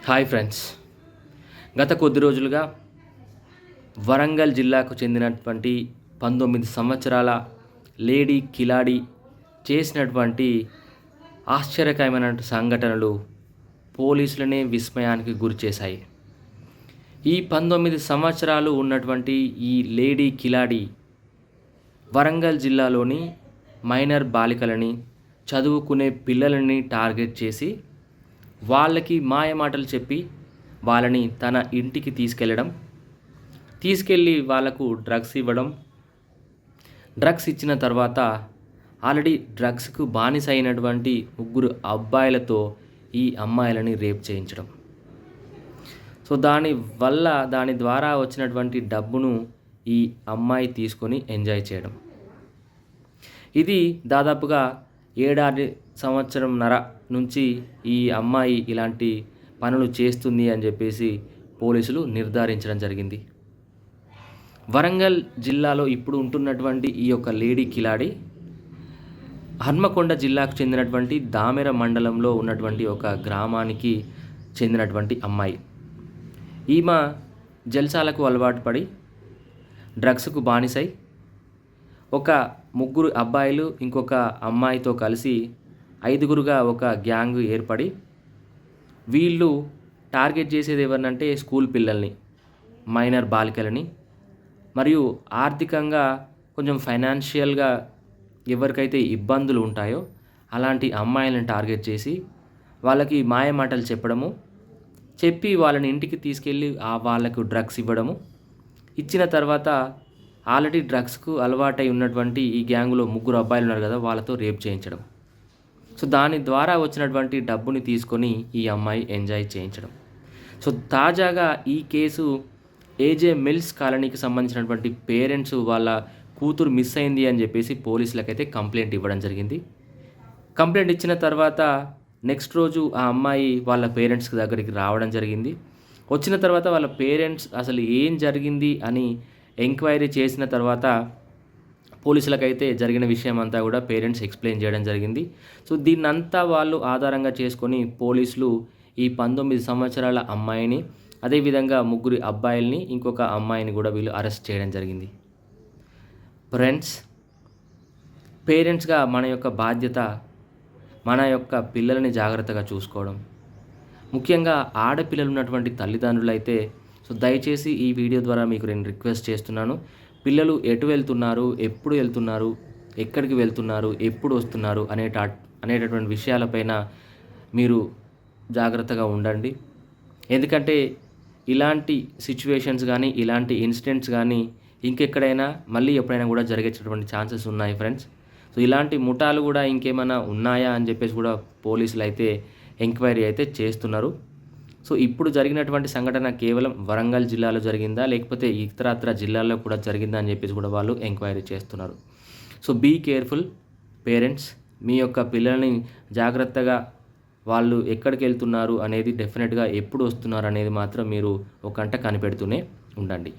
Hi friends, గత కొద్ది రోజులుగా వరంగల్ జిల్లాకు చెందినటువంటి 19 సంవత్సరాల లేడీ కిలాడి చేసినటువంటి ఆశ్చర్యకరమైన సంఘటనలు పోలీసులనే విస్మయానికి గురిచేశాయి. ఈ 19 సంవత్సరాలు ఉన్నటువంటి ఈ లేడీ కిలాడి వరంగల్ జిల్లాలోని మైనర్ బాలికలని, చదువుకునే పిల్లలని టార్గెట్ చేసి వాళ్ళకి మాయమాటలు చెప్పి వాళ్ళని తన ఇంటికి తీసుకెళ్ళి వాళ్ళకు డ్రగ్స్ ఇవ్వడం. డ్రగ్స్ ఇచ్చిన తర్వాత ఆల్రెడీ డ్రగ్స్కు బానిస అయినటువంటి 3 అబ్బాయిలతో ఈ అమ్మాయిలని రేప్ చేయించడం. సో దాని ద్వారా వచ్చినటువంటి డబ్బును ఈ అమ్మాయి తీసుకొని ఎంజాయ్ చేయడం. ఇది దాదాపుగా 7 సంవత్సరంన్నర నుంచి ఈ అమ్మాయి ఇలాంటి పనులు చేస్తుంది అని చెప్పేసి పోలీసులు నిర్ధారించడం జరిగింది. వరంగల్ జిల్లాలో ఇప్పుడు ఉంటున్నటువంటి ఈ యొక్క లేడీ కిలాడి హన్మకొండ జిల్లాకు చెందినటువంటి దామెర మండలంలో ఉన్నటువంటి ఒక గ్రామానికి చెందినటువంటి అమ్మాయి. ఈమె జల్సాలకు అలవాటు పడి డ్రగ్స్కు బానిసై ఒక 3 అబ్బాయిలు ఇంకొక అమ్మాయితో కలిసి 5గురుగా ఒక గ్యాంగ్ ఏర్పడి వీళ్ళు టార్గెట్ చేసేది ఎవరినంటే స్కూల్ పిల్లల్ని, మైనర్ బాలికలని, మరియు ఆర్థికంగా కొంచెం ఫైనాన్షియల్గా ఎవరికైతే ఇబ్బందులు ఉంటాయో అలాంటి అమ్మాయిలను టార్గెట్ చేసి వాళ్ళకి మాయమాటలు చెప్పి వాళ్ళని ఇంటికి తీసుకెళ్ళి వాళ్ళకు డ్రగ్స్ ఇవ్వడము. ఇచ్చిన తర్వాత ఆల్రెడీ డ్రగ్స్కు అలవాటై ఉన్నటువంటి ఈ గ్యాంగులో 3 అబ్బాయిలు ఉన్నారు కదా, వాళ్ళతో రేప్ చేయించడం. సో దాని ద్వారా వచ్చినటువంటి డబ్బుని తీసుకొని ఈ అమ్మాయి ఎంజాయ్ చేయించడం. సో తాజాగా ఈ కేసు ఏజే మిల్స్ కాలనీకి సంబంధించినటువంటి పేరెంట్స్ వాళ్ళ కూతురు మిస్ అయింది అని చెప్పేసి పోలీసులకైతే కంప్లైంట్ ఇవ్వడం జరిగింది. కంప్లైంట్ ఇచ్చిన తర్వాత నెక్స్ట్ రోజు ఆ అమ్మాయి వాళ్ళ పేరెంట్స్ దగ్గరికి రావడం జరిగింది. వచ్చిన తర్వాత వాళ్ళ పేరెంట్స్ అసలు ఏం జరిగింది అని ఎంక్వైరీ చేసిన తర్వాత పోలీసులకైతే జరిగిన విషయం అంతా కూడా పేరెంట్స్ ఎక్స్ప్లెయిన్ చేయడం జరిగింది. సో దీన్నంతా వాళ్ళు ఆధారంగా చేసుకొని పోలీసులు ఈ 19 సంవత్సరాల అమ్మాయిని, అదేవిధంగా 3 అబ్బాయిల్ని, ఇంకొక అమ్మాయిని కూడా వీళ్ళు అరెస్ట్ చేయడం జరిగింది. ఫ్రెండ్స్, పేరెంట్స్గా మన యొక్క బాధ్యత మన యొక్క పిల్లల్ని జాగ్రత్తగా చూసుకోవడం. ముఖ్యంగా ఆడపిల్లలు ఉన్నటువంటి తల్లిదండ్రులు అయితే దయచేసి ఈ వీడియో ద్వారా మీకు నేను రిక్వెస్ట్ చేస్తున్నాను. పిల్లలు ఎటు వెళ్తున్నారు, ఎప్పుడు వెళ్తున్నారు, ఎక్కడికి వెళ్తున్నారు, ఎప్పుడు వస్తున్నారు అనేటటువంటి విషయాలపైన మీరు జాగ్రత్తగా ఉండండి. ఎందుకంటే ఇలాంటి సిచ్యువేషన్స్ కానీ, ఇలాంటి ఇన్సిడెంట్స్ కానీ ఇంకెక్కడైనా మళ్ళీ ఎప్పుడైనా కూడా జరిగేటటువంటి ఛాన్సెస్ ఉన్నాయి ఫ్రెండ్స్. సో ఇలాంటి ముఠాలు కూడా ఇంకేమైనా ఉన్నాయా అని చెప్పేసి కూడా పోలీసులు అయితే ఎంక్వైరీ అయితే చేస్తున్నారు. సో ఇప్పుడు జరిగినటువంటి సంఘటన కేవలం వరంగల్ జిల్లాలో జరిగిందా, లేకపోతే ఇతరత్ర జిల్లాల్లో కూడా జరిగిందా అని చెప్పేసి కూడా వాళ్ళు ఎంక్వైరీ చేస్తున్నారు. So be careful parents. మీ యొక్క పిల్లల్ని జాగ్రత్తగా వాళ్ళు ఎక్కడికి వెళ్తున్నారు అనేది, డెఫినెట్గా ఎప్పుడు వస్తున్నారు అనేది మాత్రం మీరు ఒక కంట కనిపెడుతూనే ఉండండి.